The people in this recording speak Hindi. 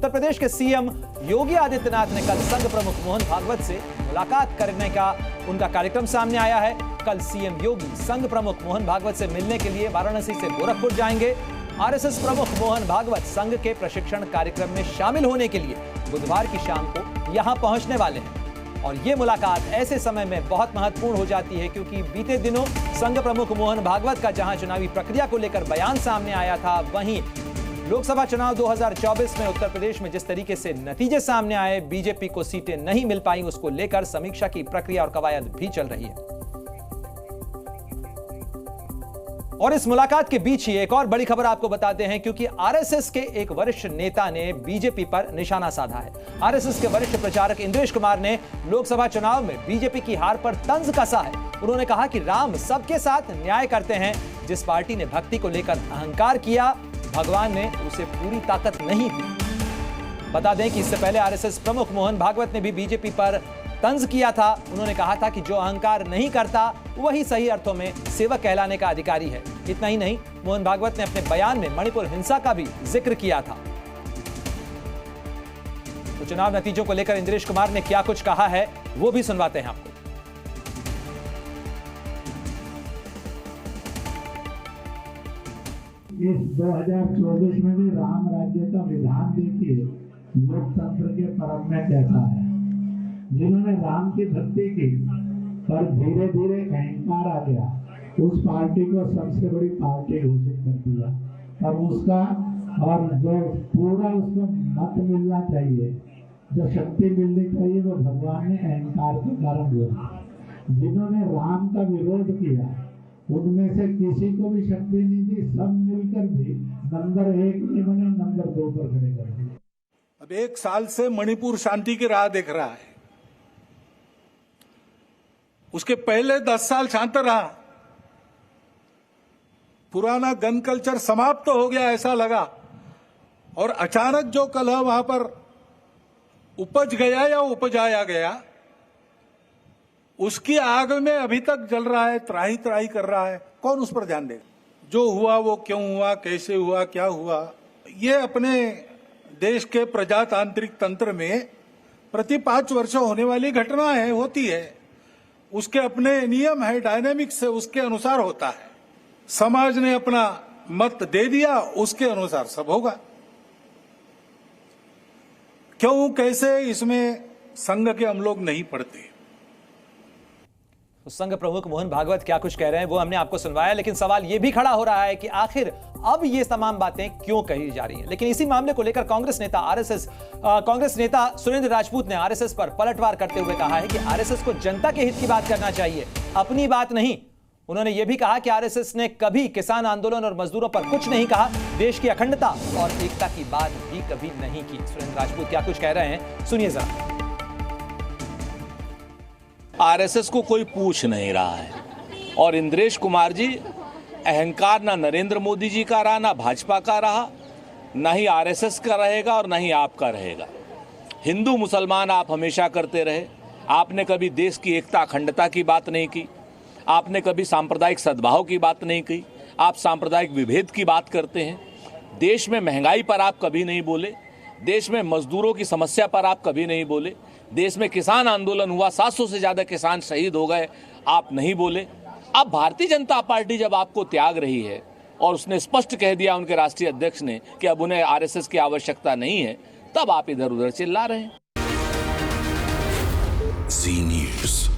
उत्तर प्रदेश के सीएम योगी आदित्यनाथ ने कल संघ प्रमुख मोहन भागवत से मुलाकात करने का उनका कार्यक्रम सामने आया है। कल सीएम योगी संघ प्रमुख मोहन भागवत से मिलने के लिए वाराणसी से गोरखपुर जाएंगे। आरएसएस प्रमुख मोहन भागवत संघ के प्रशिक्षण कार्यक्रम में शामिल होने के लिए बुधवार की शाम को यहां पहुंचने वाले हैं और ये मुलाकात ऐसे समय में बहुत महत्वपूर्ण हो जाती है क्योंकि बीते दिनों संघ प्रमुख मोहन भागवत का जहां चुनावी प्रक्रिया को लेकर बयान सामने आया था, वहीं लोकसभा चुनाव 2024 में उत्तर प्रदेश में जिस तरीके से नतीजे सामने आए, बीजेपी को सीटें नहीं मिल पाई, उसको लेकर समीक्षा की प्रक्रिया और कवायद भी चल रही है। और इस मुलाकात के बीच ही एक और बड़ी खबर आपको बताते हैं क्योंकि आरएसएस के एक वरिष्ठ नेता ने बीजेपी पर निशाना साधा है। आरएसएस के वरिष्ठ प्रचारक इंद्रेश कुमार ने लोकसभा चुनाव में बीजेपी की हार पर तंज कसा है। उन्होंने कहा कि राम सबके साथ न्याय करते हैं। जिस पार्टी ने भक्ति को लेकर अहंकार किया, भगवान ने उसे पूरी ताकत नहीं दी। बता दें कि इससे पहले आरएसएस प्रमुख मोहन भागवत ने भी बीजेपी पर तंज किया था। उन्होंने कहा था कि जो अहंकार नहीं करता वही सही अर्थों में सेवक कहलाने का अधिकारी है। इतना ही नहीं, मोहन भागवत ने अपने बयान में मणिपुर हिंसा का भी जिक्र किया था। तो चुनाव नतीजों को लेकर इंद्रेश कुमार ने क्या कुछ कहा है वो भी सुनवाते हैं आपको। इस 2024 में भी राम राज्य का विधान देखिए लोकतंत्र के परम में कैसा है। जिन्होंने राम की भक्ति की पर धीरे धीरे अहंकार आ गया, उस पार्टी को सबसे बड़ी पार्टी घोषित कर दिया। अब उसका और जो पूरा उसको मत मिलना चाहिए, जो शक्ति मिलनी चाहिए, वो भगवान ने अहंकार के कारण दिया। जिन्होंने राम का विरोध किया उनमें से किसी को भी शक्ति नहीं दी, सब मिलकर भी नंबर 1 नहीं बने, नंबर 2 पर खड़े कर दिए। अब 1 साल से मणिपुर शांति की राह देख रहा है। उसके पहले 10 साल शांत रहा। पुराना गन कल्चर समाप्त तो हो गया ऐसा लगा, और अचानक जो कलह वहां पर उपज गया या उपजाया गया, उसकी आग में अभी तक जल रहा है, त्राही त्राही कर रहा है। कौन उस पर ध्यान देगा? जो हुआ वो क्यों हुआ, कैसे हुआ, क्या हुआ, ये अपने देश के प्रजातांत्रिक तंत्र में प्रति 5 वर्ष होने वाली घटना है, होती है। उसके अपने नियम है, डायनेमिक्स है, उसके अनुसार होता है। समाज ने अपना मत दे दिया, उसके अनुसार सब होगा। क्यों, कैसे, इसमें संघ के हम लोग नहीं पढ़ते। तो संघ प्रमुख मोहन भागवत क्या कुछ कह रहे हैं वो हमने आपको सुनवाया, लेकिन सवाल यह भी खड़ा हो रहा है कि आखिर अब ये तमाम बातें क्यों कही जा रही हैं। लेकिन इसी मामले को लेकर कांग्रेस नेता सुरेंद्र राजपूत ने आरएसएस पर पलटवार करते हुए कहा है कि आरएसएस को जनता के हित की बात करना चाहिए, अपनी बात नहीं। उन्होंने यह भी कहा कि आरएसएस ने कभी किसान आंदोलन और मजदूरों पर कुछ नहीं कहा, देश की अखंडता और एकता की बात भी कभी नहीं की। सुरेंद्र राजपूत क्या कुछ कह रहे हैं, सुनिए जरा। आरएसएस को कोई पूछ नहीं रहा है और इंद्रेश कुमार जी, अहंकार ना नरेंद्र मोदी जी का रहा, ना भाजपा का रहा, ना ही आरएसएस का रहेगा और ना ही आपका रहेगा। हिंदू मुसलमान आप हमेशा करते रहे। आपने कभी देश की एकता अखंडता की बात नहीं की, आपने कभी सांप्रदायिक सद्भाव की बात नहीं की। आप सांप्रदायिक विभेद की बात करते हैं। देश में महंगाई पर आप कभी नहीं बोले, देश में मजदूरों की समस्या पर आप कभी नहीं बोले, देश में किसान आंदोलन हुआ, 700 से ज्यादा किसान शहीद हो गए, आप नहीं बोले। अब भारतीय जनता पार्टी जब आपको त्याग रही है और उसने स्पष्ट कह दिया उनके राष्ट्रीय अध्यक्ष ने कि अब उन्हें आरएसएस की आवश्यकता नहीं है, तब आप इधर उधर चिल्ला रहे हैं। जी न्यूज़।